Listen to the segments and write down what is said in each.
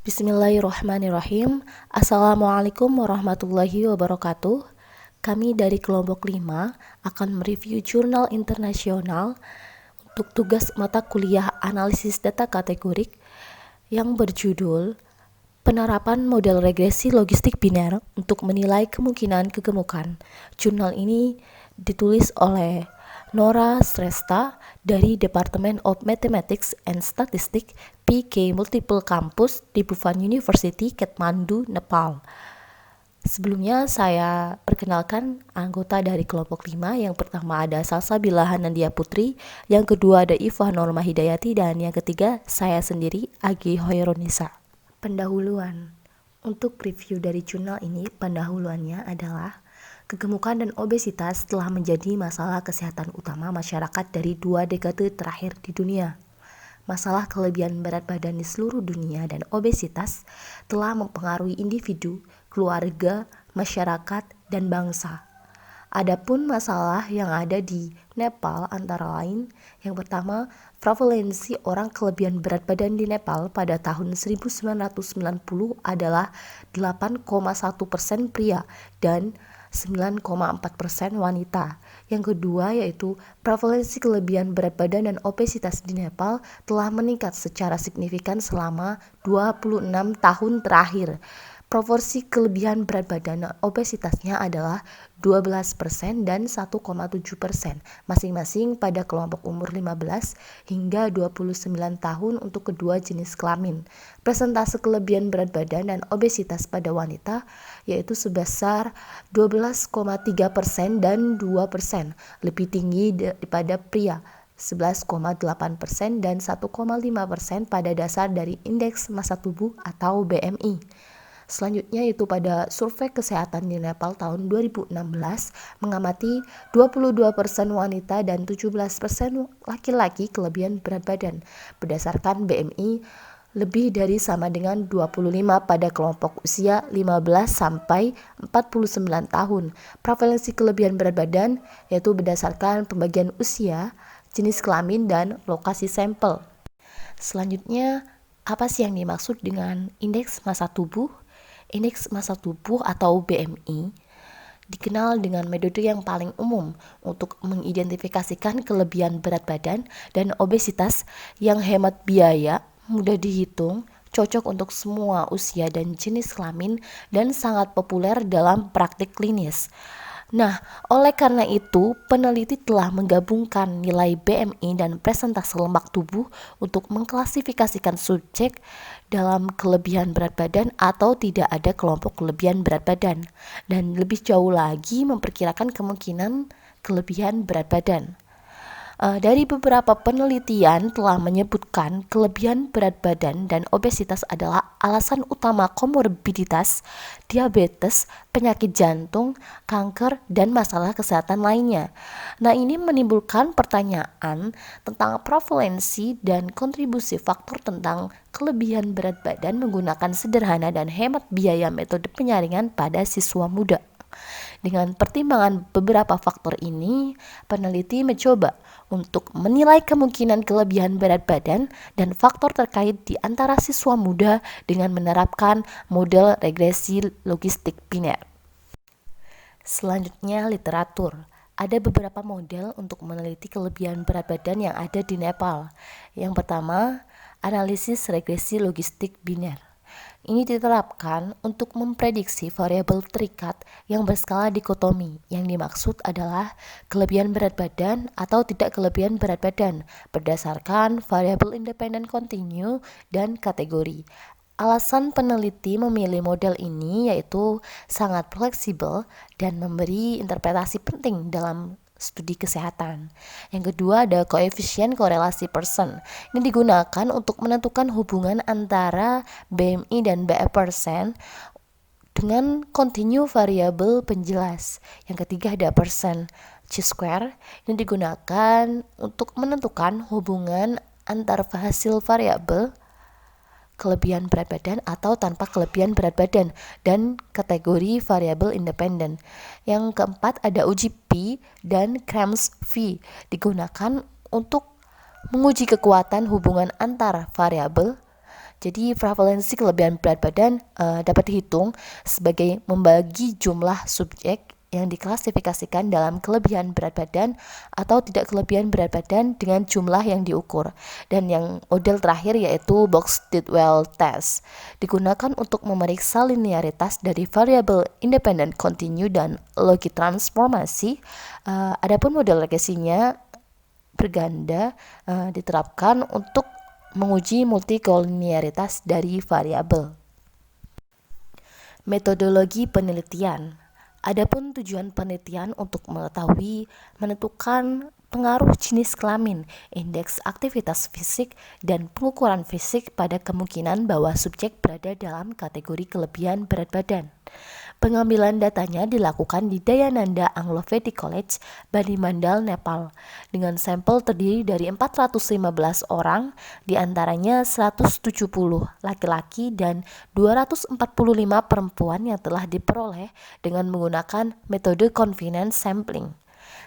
Bismillahirrahmanirrahim. Assalamualaikum warahmatullahi wabarakatuh. Kami dari kelompok 5 akan mereview jurnal internasional untuk tugas mata kuliah analisis data kategorik yang berjudul Penerapan Model Regresi Logistik Biner untuk Menilai Kemungkinan Kegemukan. Jurnal ini ditulis oleh Nora Shrestha dari Department of Mathematics and Statistics PK Multiple Campus di Bhuvan University, Kathmandu, Nepal. Sebelumnya saya perkenalkan anggota dari kelompok 5. Yang pertama ada Salsabila Hanandia Putri, yang kedua ada Iva Norma Hidayati, dan yang ketiga saya sendiri, Agi Hoironisa. Pendahuluan. Untuk review dari jurnal ini, pendahuluannya adalah kegemukan dan obesitas telah menjadi masalah kesehatan utama masyarakat dari 2 dekade terakhir di dunia. Masalah kelebihan berat badan di seluruh dunia dan obesitas telah mempengaruhi individu, keluarga, masyarakat, dan bangsa. Adapun masalah yang ada di Nepal antara lain, yang pertama, prevalensi orang kelebihan berat badan di Nepal pada tahun 1990 adalah 8,1% pria dan 9,4% wanita. Yang kedua yaitu prevalensi kelebihan berat badan dan obesitas di Nepal telah meningkat secara signifikan selama 26 tahun terakhir. Proporsi kelebihan berat badan dan obesitasnya adalah 12% dan 1,7% masing-masing pada kelompok umur 15 hingga 29 tahun untuk kedua jenis kelamin. Persentase kelebihan berat badan dan obesitas pada wanita yaitu sebesar 12,3% dan 2%, lebih tinggi daripada pria 11,8% dan 1,5% pada dasar dari indeks massa tubuh atau BMI. Selanjutnya yaitu pada survei kesehatan di Nepal tahun 2016 mengamati 22% wanita dan 17% laki-laki kelebihan berat badan berdasarkan BMI lebih dari sama dengan 25 pada kelompok usia 15 sampai 49 tahun. Prevalensi kelebihan berat badan yaitu berdasarkan pembagian usia, jenis kelamin, dan lokasi sampel. Selanjutnya, apa sih yang dimaksud dengan indeks massa tubuh? Indeks massa tubuh atau BMI dikenal dengan metode yang paling umum untuk mengidentifikasikan kelebihan berat badan dan obesitas yang hemat biaya, mudah dihitung, cocok untuk semua usia dan jenis kelamin, dan sangat populer dalam praktik klinis. Nah, oleh karena itu, peneliti telah menggabungkan nilai BMI dan presentase lemak tubuh untuk mengklasifikasikan subjek dalam kelebihan berat badan atau tidak ada kelompok kelebihan berat badan, dan lebih jauh lagi memperkirakan kemungkinan kelebihan berat badan. Dari beberapa penelitian telah menyebutkan kelebihan berat badan dan obesitas adalah alasan utama komorbiditas, diabetes, penyakit jantung, kanker, dan masalah kesehatan lainnya. Nah, ini menimbulkan pertanyaan tentang prevalensi dan kontribusi faktor tentang kelebihan berat badan menggunakan sederhana dan hemat biaya metode penyaringan pada siswa muda. Dengan pertimbangan beberapa faktor ini, peneliti mencoba untuk menilai kemungkinan kelebihan berat badan dan faktor terkait di antara siswa muda dengan menerapkan model regresi logistik biner. Selanjutnya, literatur. Ada beberapa model untuk meneliti kelebihan berat badan yang ada di Nepal. Yang pertama, analisis regresi logistik biner. Ini diterapkan untuk memprediksi variabel terikat yang berskala dikotomi. Yang dimaksud adalah kelebihan berat badan atau tidak kelebihan berat badan berdasarkan variabel independen kontinu dan kategori. Alasan peneliti memilih model ini yaitu sangat fleksibel dan memberi interpretasi penting dalam studi kesehatan. Yang kedua ada koefisien korelasi Pearson. Ini digunakan untuk menentukan hubungan antara BMI dan BF% dengan kontinu variabel penjelas. Yang ketiga ada Pearson chi-square. Ini digunakan untuk menentukan hubungan antar hasil variabel kelebihan berat badan atau tanpa kelebihan berat badan dan kategori variabel independen. Yang keempat ada uji P dan Krams V digunakan untuk menguji kekuatan hubungan antar variabel Jadi prevalensi kelebihan berat badan dapat dihitung sebagai membagi jumlah subjek yang diklasifikasikan dalam kelebihan berat badan atau tidak kelebihan berat badan dengan jumlah yang diukur. Dan yang model terakhir yaitu Box-Tidwell Test, digunakan untuk memeriksa linearitas dari variabel independent continue dan logi transformasi. Adapun model regresinya berganda diterapkan untuk menguji multikolinearitas dari variabel. Metodologi penelitian. Adapun tujuan penelitian untuk mengetahui, menentukan pengaruh jenis kelamin, indeks aktivitas fisik, dan pengukuran fisik pada kemungkinan bahwa subjek berada dalam kategori kelebihan berat badan. Pengambilan datanya dilakukan di Dayananda Anglo Vedic College, Bani Mandal, Nepal, dengan sampel terdiri dari 415 orang, diantaranya 170 laki-laki dan 245 perempuan yang telah diperoleh dengan menggunakan metode confidence sampling.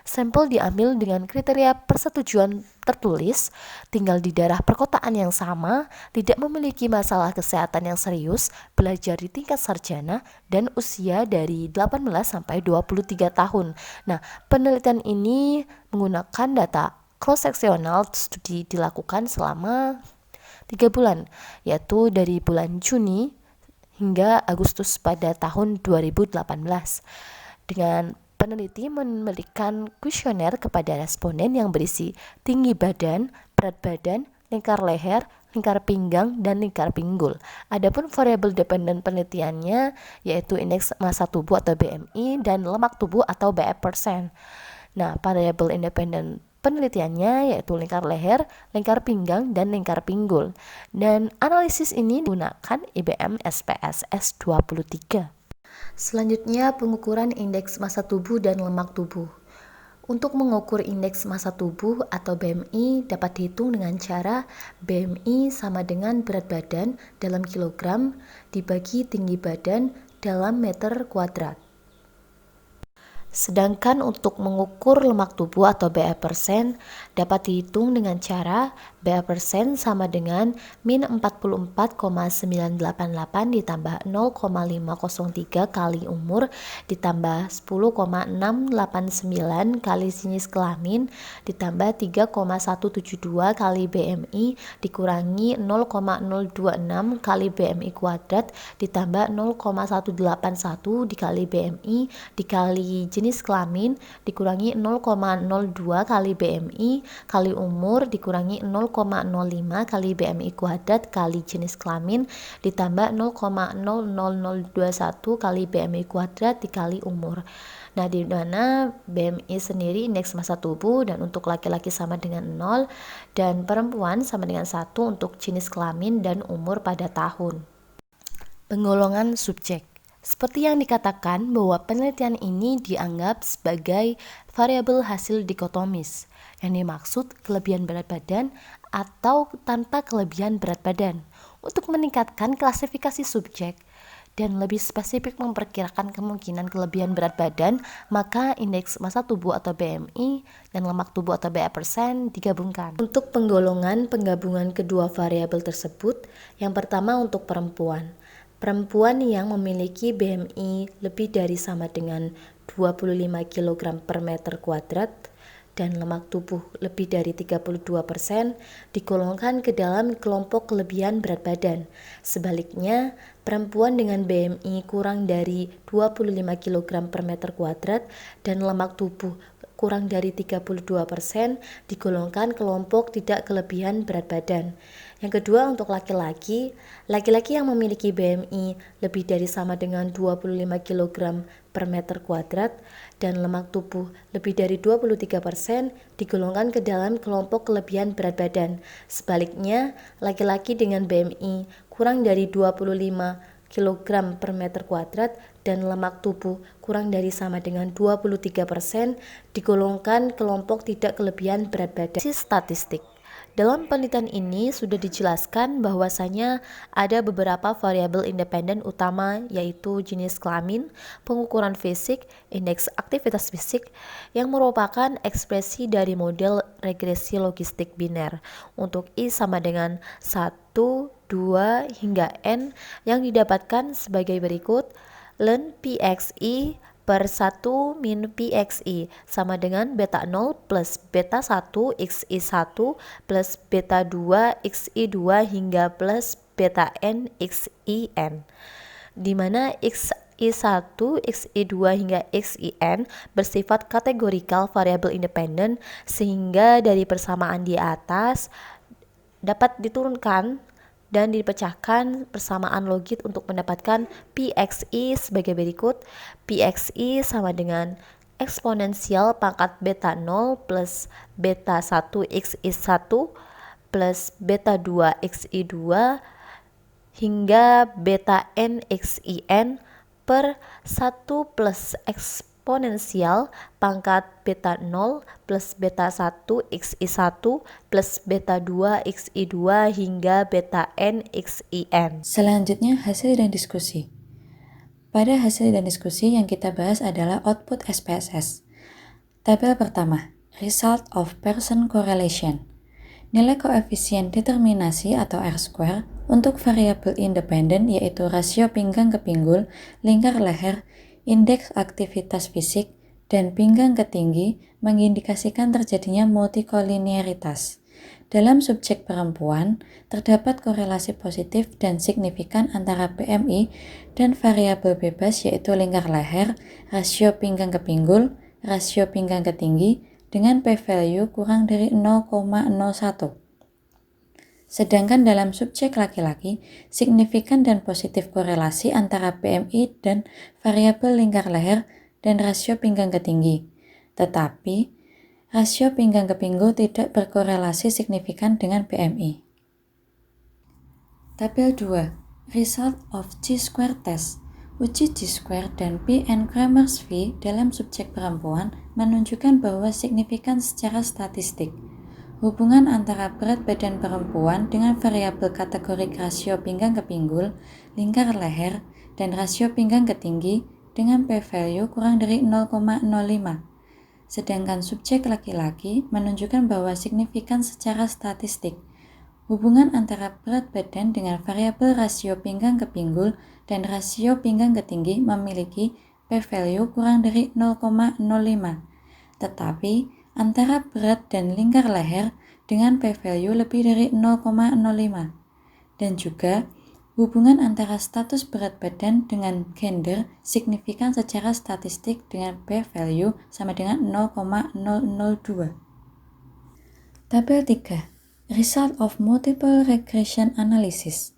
Sampel diambil dengan kriteria persetujuan tertulis, tinggal di daerah perkotaan yang sama, tidak memiliki masalah kesehatan yang serius, belajar di tingkat sarjana, dan usia dari 18 sampai 23 tahun. Nah, penelitian ini menggunakan data cross-sectional studi dilakukan selama 3 bulan, yaitu dari bulan Juni hingga Agustus pada tahun 2018. Dengan peneliti memberikan kuesioner kepada responden yang berisi tinggi badan, berat badan, lingkar leher, lingkar pinggang, dan lingkar pinggul. Adapun variabel dependen penelitiannya yaitu indeks massa tubuh atau BMI dan lemak tubuh atau BF%. Nah, variabel independen penelitiannya yaitu lingkar leher, lingkar pinggang, dan lingkar pinggul. Dan analisis ini menggunakan IBM SPSS S23. Selanjutnya, pengukuran indeks massa tubuh dan lemak tubuh. Untuk mengukur indeks massa tubuh atau BMI dapat dihitung dengan cara BMI sama dengan berat badan dalam kilogram dibagi tinggi badan dalam meter kuadrat. Sedangkan untuk mengukur lemak tubuh atau BF% dapat dihitung dengan cara BF% sama dengan min 44,988 ditambah 0,503 kali umur ditambah 10,689 kali jenis kelamin ditambah 3,172 kali BMI dikurangi 0,026 kali BMI kuadrat ditambah 0,181 dikali BMI dikali jenis kelamin dikurangi 0,02 kali BMI kali umur dikurangi 0,05 kali BMI kuadrat kali jenis kelamin ditambah 0,00021 kali BMI kuadrat dikali umur. Nah, di mana BMI sendiri indeks massa tubuh dan untuk laki-laki sama dengan 0 dan perempuan sama dengan 1 untuk jenis kelamin dan umur pada tahun. Penggolongan subjek. Seperti yang dikatakan bahwa penelitian ini dianggap sebagai variabel hasil dikotomis, yang dimaksud kelebihan berat badan atau tanpa kelebihan berat badan, untuk meningkatkan klasifikasi subjek dan lebih spesifik memperkirakan kemungkinan kelebihan berat badan, maka indeks massa tubuh atau BMI dan lemak tubuh atau BF% digabungkan. Untuk penggolongan penggabungan kedua variabel tersebut, yang pertama untuk perempuan yang memiliki BMI lebih dari sama dengan 25 kg per meter kuadrat dan lemak tubuh lebih dari 32% digolongkan ke dalam kelompok kelebihan berat badan. Sebaliknya, perempuan dengan BMI kurang dari 25 kg per meter kuadrat dan lemak tubuh kurang dari 32% digolongkan kelompok tidak kelebihan berat badan. Yang kedua untuk laki-laki yang memiliki BMI lebih dari sama dengan 25 kg per meter kuadrat dan lemak tubuh lebih dari 23% digolongkan ke dalam kelompok kelebihan berat badan. Sebaliknya, laki-laki dengan BMI kurang dari 25 kg per meter kuadrat dan lemak tubuh kurang dari sama dengan 23% digolongkan kelompok tidak kelebihan berat badan. Statistik. Dalam penelitian ini sudah dijelaskan bahwasanya ada beberapa variabel independen utama, yaitu jenis kelamin, pengukuran fisik, indeks aktivitas fisik, yang merupakan ekspresi dari model regresi logistik biner untuk I sama dengan 1, 2, hingga N yang didapatkan sebagai berikut. Ln PXI per 1 min PXI sama dengan beta 0 plus beta 1 XI1 plus beta 2 XI2 hingga plus beta N XIN, di mana XI1, XI2 hingga XIN bersifat kategorikal variabel independen, sehingga dari persamaan di atas dapat diturunkan dan dipecahkan persamaan logit untuk mendapatkan PXI sebagai berikut. PXI sama dengan eksponensial pangkat beta 0 plus beta 1 XI1 plus beta 2 XI2 hingga beta N XIN per 1 plus eksponensial pangkat beta 0 plus beta 1 XI1 plus beta 2 XI2 hingga beta N XIN. Selanjutnya hasil dan diskusi. Pada hasil dan diskusi yang kita bahas adalah output SPSS. Tabel pertama, Result of Pearson Correlation. Nilai koefisien determinasi atau R-square untuk variabel independen yaitu rasio pinggang ke pinggul, lingkar leher, indeks aktivitas fisik, dan pinggang ke tinggi mengindikasikan terjadinya multikolinearitas. Dalam subjek perempuan, terdapat korelasi positif dan signifikan antara BMI dan variabel bebas yaitu lingkar leher, rasio pinggang ke pinggul, rasio pinggang ke tinggi, dengan p-value kurang dari 0,01. Sedangkan dalam subjek laki-laki, signifikan dan positif korelasi antara BMI dan variabel lingkar leher dan rasio pinggang ke tinggi. Tetapi, rasio pinggang ke pinggul tidak berkorelasi signifikan dengan BMI. Tabel 2. Result of Chi-square test. Uji Chi-square dan P-N-Kramers V dalam subjek perempuan menunjukkan bahwa signifikan secara statistik. Hubungan antara berat badan perempuan dengan variabel kategorik rasio pinggang ke pinggul, lingkar leher, dan rasio pinggang ke tinggi dengan p-value kurang dari 0,05. Sedangkan subjek laki-laki menunjukkan bahwa signifikan secara statistik. Hubungan antara berat badan dengan variabel rasio pinggang ke pinggul dan rasio pinggang ke tinggi memiliki p-value kurang dari 0,05. Tetapi antara berat dan lingkar leher dengan p-value lebih dari 0,05. Dan juga hubungan antara status berat badan dengan gender signifikan secara statistik dengan p-value sama dengan 0,002. Tabel 3. Result of Multiple Regression Analysis.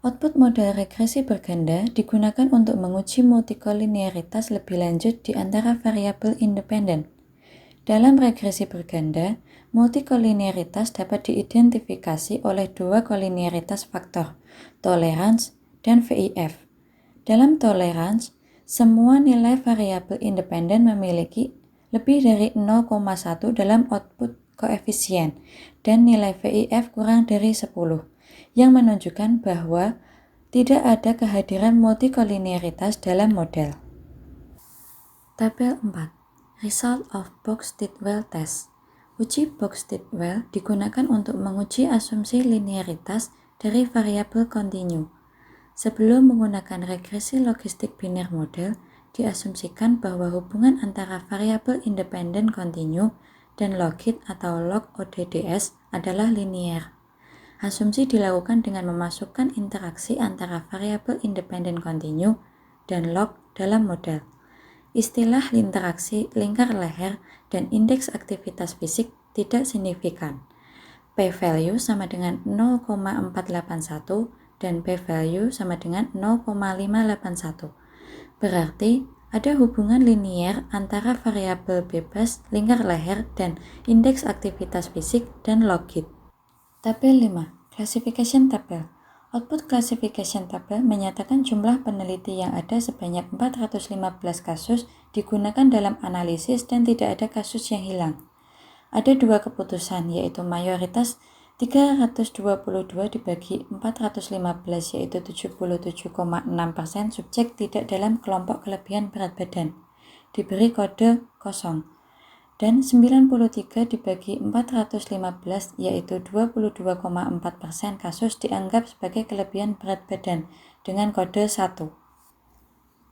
Output model regresi berganda digunakan untuk menguji multikolinearitas lebih lanjut di antara variabel independen. Dalam regresi berganda, multikolinearitas dapat diidentifikasi oleh dua kolinearitas faktor, tolerance dan VIF. Dalam tolerance, semua nilai variabel independen memiliki lebih dari 0,1 dalam output koefisien dan nilai VIF kurang dari 10, yang menunjukkan bahwa tidak ada kehadiran multikolinearitas dalam model. Tabel 4. Result of Box-Tidwell Test. Uji Box-Tidwell digunakan untuk menguji asumsi linearitas dari variabel kontinu. Sebelum menggunakan regresi logistik biner model, diasumsikan bahwa hubungan antara variabel independen kontinu dan logit atau log ODDS adalah linear. Asumsi dilakukan dengan memasukkan interaksi antara variabel independen kontinu dan log dalam model. Istilah interaksi lingkar leher dan indeks aktivitas fisik tidak signifikan. P-value sama dengan 0,481 dan p-value sama dengan 0,581. Berarti ada hubungan linier antara variabel bebas lingkar leher dan indeks aktivitas fisik dan logit. Tabel 5. Classification Table. Output Classification Table menyatakan jumlah peneliti yang ada sebanyak 415 kasus digunakan dalam analisis dan tidak ada kasus yang hilang. Ada dua keputusan, yaitu mayoritas 322 dibagi 415 yaitu 77,6% subjek tidak dalam kelompok kelebihan berat badan, diberi kode kosong. Dan 93 dibagi 415 yaitu 22,4% kasus dianggap sebagai kelebihan berat badan dengan kode 1.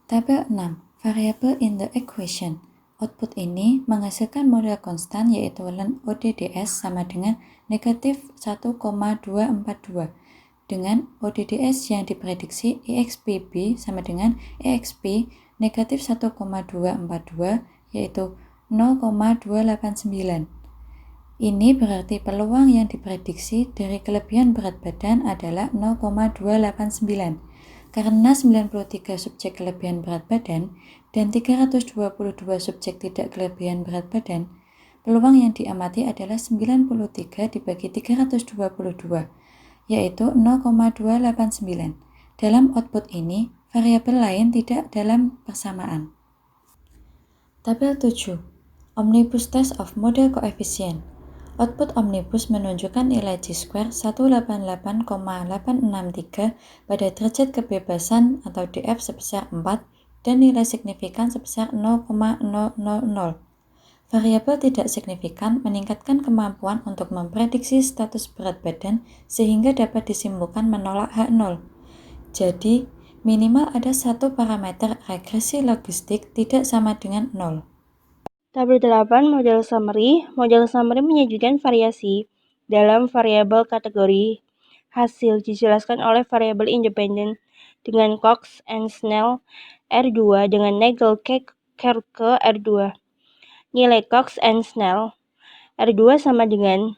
Tabel 6. Variable in the equation. Output ini menghasilkan model konstan yaitu ln ODDS sama dengan negatif 1,242 dengan ODDS yang diprediksi EXPB sama dengan EXP negatif 1,242 yaitu 0,289. Ini berarti peluang yang diprediksi dari kelebihan berat badan adalah 0,289. Karena 93 subjek kelebihan berat badan dan 322 subjek tidak kelebihan berat badan, peluang yang diamati adalah 93 dibagi 322, yaitu 0,289. Dalam output ini, variabel lain tidak dalam persamaan. Tabel 7. Omnibus Test of Model Coefficient. Output omnibus menunjukkan nilai Chi-square 188,863 pada derajat kebebasan atau df sebesar 4 dan nilai signifikan sebesar 0,000. Variabel tidak signifikan meningkatkan kemampuan untuk memprediksi status berat badan sehingga dapat disimpulkan menolak H0. Jadi, minimal ada satu parameter regresi logistik tidak sama dengan 0. Tabel 8 model summary. Model summary menyajikan variasi dalam variabel kategori. Hasil dijelaskan oleh variabel independen dengan Cox and Snell R2 dengan Nagel-Kerke R2. Nilai Cox and Snell R2 sama dengan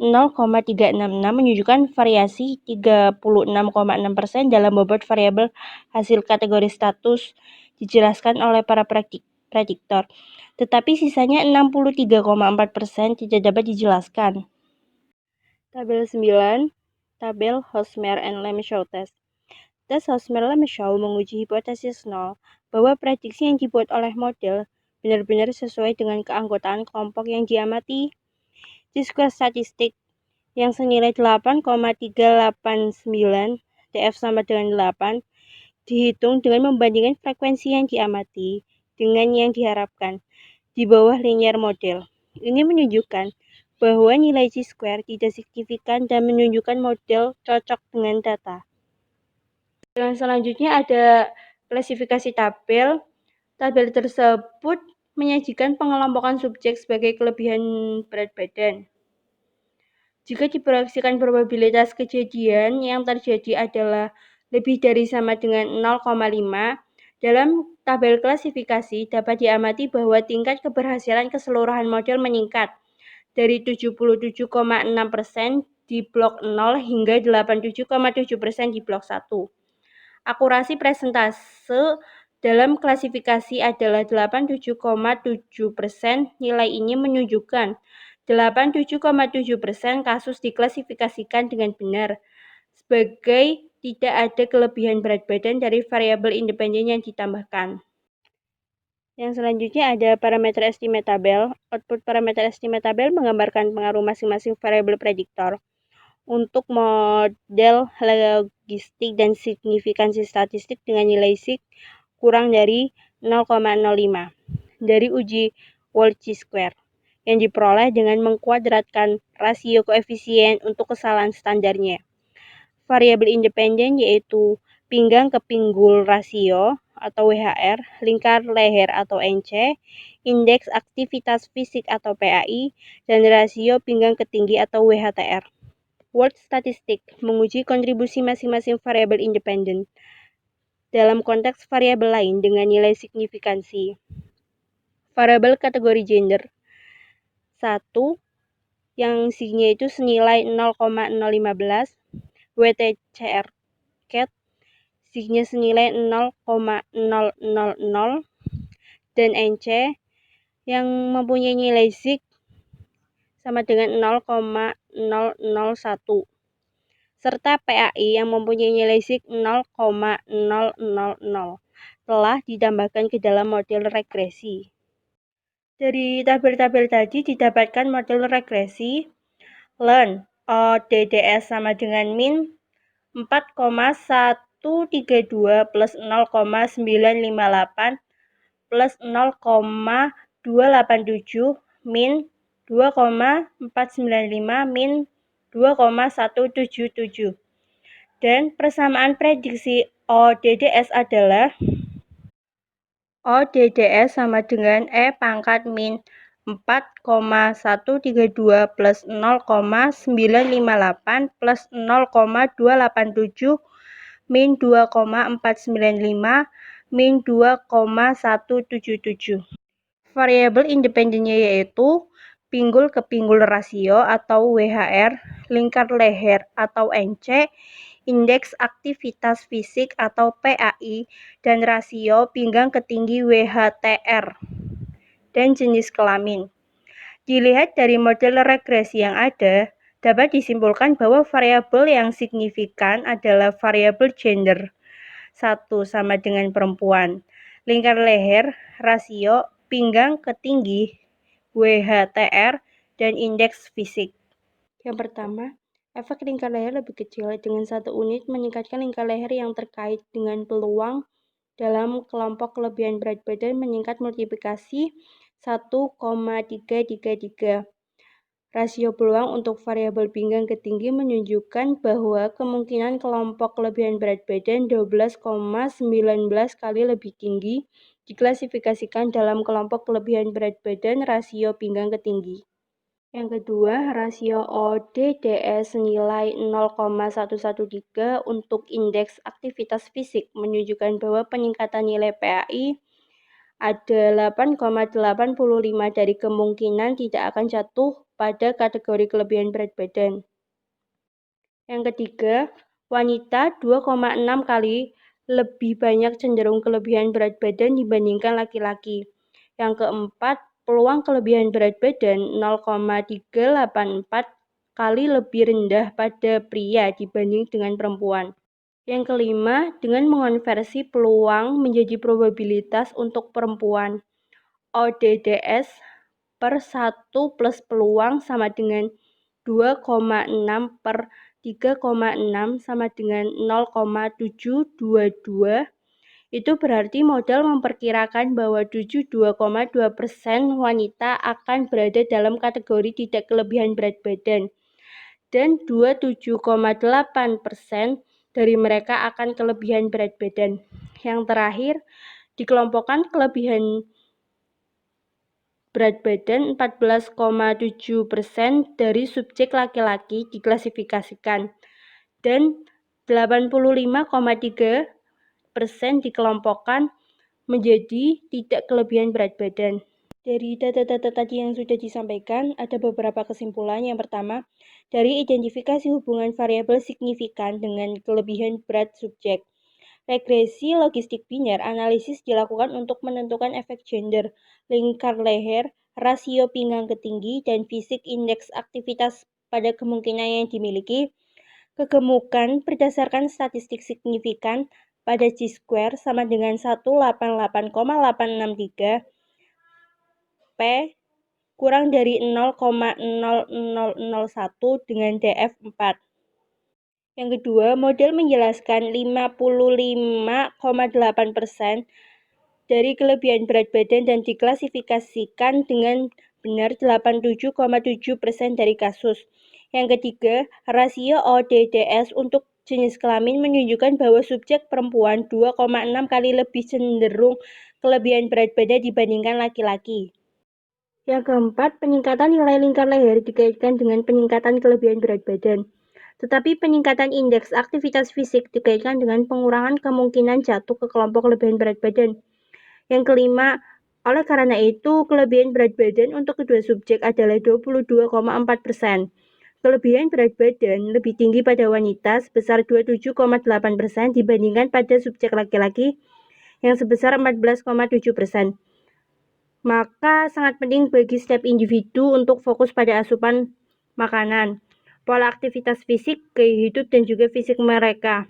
0,366 menunjukkan variasi 36,6% dalam bobot variabel hasil kategori status dijelaskan oleh para prediktor, tetapi sisanya 63,4% tidak dapat dijelaskan. Tabel 9, tabel Hosmer and Lemeshow test. Tes Hosmer-Lemeshow menguji hipotesis nol bahwa prediksi yang dibuat oleh model benar-benar sesuai dengan keanggotaan kelompok yang diamati. Chi-square statistik yang senilai 8,389 df sama dengan 8 dihitung dengan membandingkan frekuensi yang diamati dengan yang diharapkan di bawah linear model. Ini menunjukkan bahwa nilai Chi-square tidak signifikan dan menunjukkan model cocok dengan data. Dan selanjutnya ada klasifikasi tabel. Tabel tersebut menyajikan pengelompokan subjek sebagai kelebihan berat badan. Jika diproyeksikan probabilitas kejadian yang terjadi adalah lebih dari sama dengan 0,5, dalam tabel klasifikasi dapat diamati bahwa tingkat keberhasilan keseluruhan model meningkat dari 77,6% di blok 0 hingga 87,7% di blok 1. Akurasi presentase dalam klasifikasi adalah 87,7%. Nilai ini menunjukkan 87,7% kasus diklasifikasikan dengan benar sebagai tidak ada kelebihan berat badan dari variabel independen yang ditambahkan. Yang selanjutnya ada parameter estimatabel. Output parameter estimatabel menggambarkan pengaruh masing-masing variabel prediktor untuk model logistik dan signifikansi statistik dengan nilai sig kurang dari 0,05 dari uji Wald Chi-square yang diperoleh dengan mengkuadratkan rasio koefisien untuk kesalahan standarnya. Variabel independen yaitu pinggang ke pinggul rasio atau WHR, lingkar leher atau NC, indeks aktivitas fisik atau PAI, dan rasio pinggang ke tinggi atau WHTR. Wald statistik menguji kontribusi masing-masing variabel independen dalam konteks variabel lain dengan nilai signifikansi. Variabel kategori gender 1 yang signya itu senilai 0,015, WTCR cat signya senilai 0,000 dan NC yang mempunyai nilai sig sama dengan 0,001 serta PAI yang mempunyai nilai sig 0,000 telah ditambahkan ke dalam model regresi. Dari tabel-tabel tadi didapatkan model regresi ln ODDS sama dengan min 4,132 plus 0,958 plus 0,287 min 2,495 min 2,177. Dan persamaan prediksi ODDS adalah ODDS sama dengan E pangkat min 4,132 plus 0,958 plus 0,287 min 2,495 min 2,177. Variabel independennya yaitu pinggul ke pinggul rasio atau WHR, lingkar leher atau NC, indeks aktivitas fisik atau PAI, dan rasio pinggang ke tinggi WHTR, dan jenis kelamin. Dilihat dari model regresi yang ada, dapat disimpulkan bahwa variabel yang signifikan adalah variabel gender. 1 sama dengan perempuan. Lingkar leher, rasio, pinggang ke tinggi, WHTR, dan indeks fisik. Yang pertama, efek lingkar leher lebih kecil dengan 1 unit meningkatkan lingkar leher yang terkait dengan peluang dalam kelompok kelebihan berat badan meningkat multiplikasi 1,333. Rasio peluang untuk variabel pinggang ke tinggi menunjukkan bahwa kemungkinan kelompok kelebihan berat badan 12,19 kali lebih tinggi diklasifikasikan dalam kelompok kelebihan berat badan rasio pinggang ke tinggi. Yang kedua, rasio ODDS senilai 0,113 untuk indeks aktivitas fisik menunjukkan bahwa peningkatan nilai PAI ada 8,85 dari kemungkinan tidak akan jatuh pada kategori kelebihan berat badan. Yang ketiga, wanita 2,6 kali lebih banyak cenderung kelebihan berat badan dibandingkan laki-laki. Yang keempat, peluang kelebihan berat badan 0,384 kali lebih rendah pada pria dibanding dengan perempuan. Yang kelima, dengan mengonversi peluang menjadi probabilitas untuk perempuan, ODDS per 1 plus peluang sama dengan 2,6 per 3,6 sama dengan 0,722. Itu berarti model memperkirakan bahwa 72,2% wanita akan berada dalam kategori tidak kelebihan berat badan dan 27,8% dari mereka akan kelebihan berat badan. Yang terakhir, dikelompokkan kelebihan berat badan 14,7% dari subjek laki-laki diklasifikasikan dan 85,3% dikelompokkan menjadi tidak kelebihan berat badan. Dari data-data tadi yang sudah disampaikan, ada beberapa kesimpulan. Yang pertama, dari identifikasi hubungan variabel signifikan dengan kelebihan berat subjek. Regresi logistik biner analisis dilakukan untuk menentukan efek gender, lingkar leher, rasio pinggang ke tinggi, dan fisik indeks aktivitas pada kemungkinan yang dimiliki. Kegemukan berdasarkan statistik signifikan pada chi-square sama dengan 188,863 P kurang dari 0,0001 dengan DF4. Yang kedua, model menjelaskan 55,8% dari kelebihan berat badan dan diklasifikasikan dengan benar 87,7% dari kasus. Yang ketiga, rasio ODDS untuk jenis kelamin menunjukkan bahwa subjek perempuan 2,6 kali lebih cenderung kelebihan berat badan dibandingkan laki-laki. Yang keempat, peningkatan nilai lingkar leher dikaitkan dengan peningkatan kelebihan berat badan. Tetapi peningkatan indeks aktivitas fisik dikaitkan dengan pengurangan kemungkinan jatuh ke kelompok kelebihan berat badan. Yang kelima, oleh karena itu, kelebihan berat badan untuk kedua subjek adalah 22,4%. Kelebihan berat badan lebih tinggi pada wanita sebesar 27,8% dibandingkan pada subjek laki-laki yang sebesar 14,7%. Maka sangat penting bagi setiap individu untuk fokus pada asupan makanan, pola aktivitas fisik, gaya hidup, dan juga fisik mereka.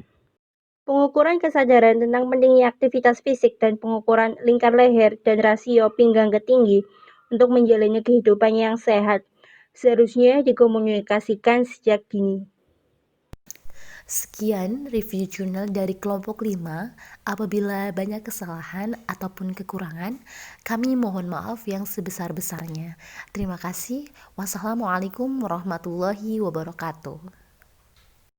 Pengukuran kesadaran tentang pentingnya aktivitas fisik dan pengukuran lingkar leher dan rasio pinggang ke tinggi untuk menjalani kehidupan yang sehat seharusnya dikomunikasikan sejak dini. Sekian review jurnal dari kelompok 5. Apabila banyak kesalahan ataupun kekurangan, kami mohon maaf yang sebesar-besarnya. Terima kasih. Wassalamualaikum warahmatullahi wabarakatuh.